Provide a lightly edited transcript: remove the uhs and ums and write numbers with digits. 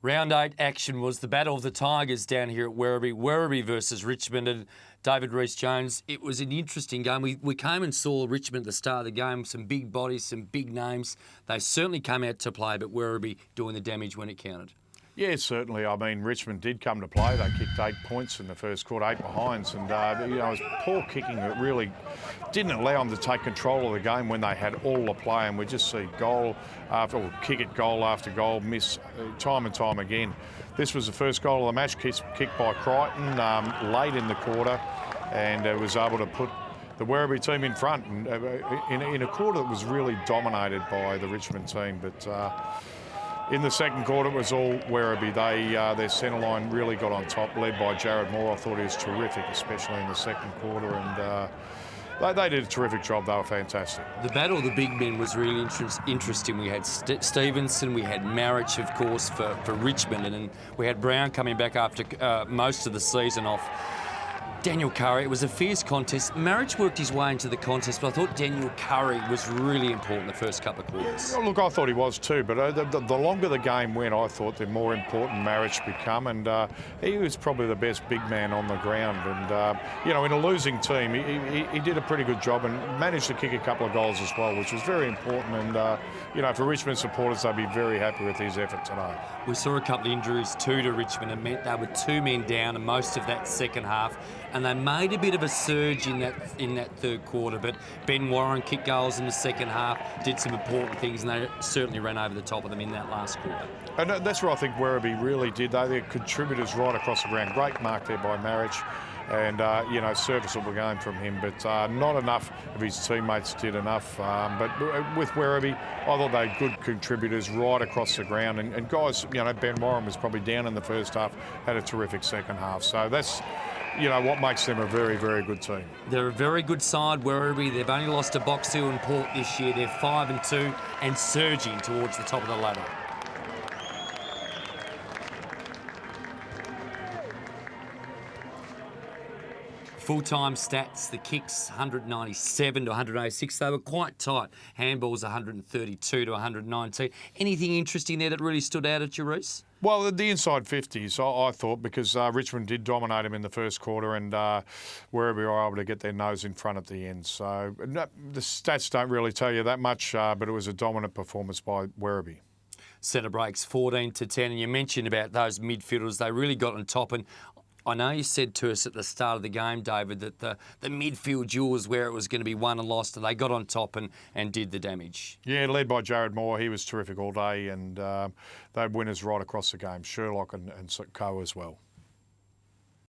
Round 8 action was the Battle of the Tigers down here at Werribee. Werribee versus Richmond and David Rees-Jones. It was an interesting game. We came and saw Richmond at the start of the game. Some big bodies, some big names. They certainly came out to play, but Werribee doing the damage when it counted. Yeah, certainly. I mean, Richmond did come to play. They kicked 8 points in the first quarter, 8 behinds. And, it was poor kicking that really didn't allow them to take control of the game when they had all the play. And we just see goal after goal, miss time and time again. This was the first goal of the match, kicked by Crichton late in the quarter, and was able to put the Werribee team in front and, in a quarter that was really dominated by the Richmond team. But in the second quarter, it was all Werribee. Their centre line really got on top, led by Jared Moore. I thought he was terrific, especially in the second quarter, and they did a terrific job. They were fantastic. The battle of the big men was really interesting. We had Stevenson, we had Marich, of course, for Richmond, and then we had Brown coming back after most of the season off. Daniel Curry, it was a fierce contest. Marich worked his way into the contest, but I thought Daniel Curry was really important the first couple of quarters. Well, look, I thought he was too, but the longer the game went, I thought the more important Marich become, and he was probably the best big man on the ground. And, in a losing team, he did a pretty good job and managed to kick a couple of goals as well, which was very important. And, for Richmond supporters, they'd be very happy with his effort today. We saw a couple of injuries too to Richmond. It meant they were 2 men down in most of that second half. And they made a bit of a surge in that third quarter, but Ben Warren kicked goals in the second half, did some important things, and they certainly ran over the top of them in that last quarter. And that's what I think Werribee really did. They're contributors right across the ground. Great mark there by Marich, and serviceable game from him, but not enough of his teammates did enough. But with Werribee, I thought they were good contributors right across the ground, and guys, Ben Warren was probably down in the first half, had a terrific second half. So that's what makes them a very, very good team. They're a very good side, Werribee. They've only lost to Box Hill and Port this year. They're 5-2 and surging towards the top of the ladder. Full-time stats, the kicks 197 to 186. They were quite tight. Handballs 132 to 119. Anything interesting there that really stood out at you, Reese? Well, the inside 50s, I thought, because Richmond did dominate him in the first quarter, and Werribee were able to get their nose in front at the end. So the stats don't really tell you that much, but it was a dominant performance by Werribee. Centre breaks 14 to 10, and you mentioned about those midfielders. They really got on top, and I know you said to us at the start of the game, David, that the midfield duel was where it was going to be won and lost, and they got on top and did the damage. Yeah, led by Jared Moore. He was terrific all day, and they had winners right across the game, Sherlock and Co as well.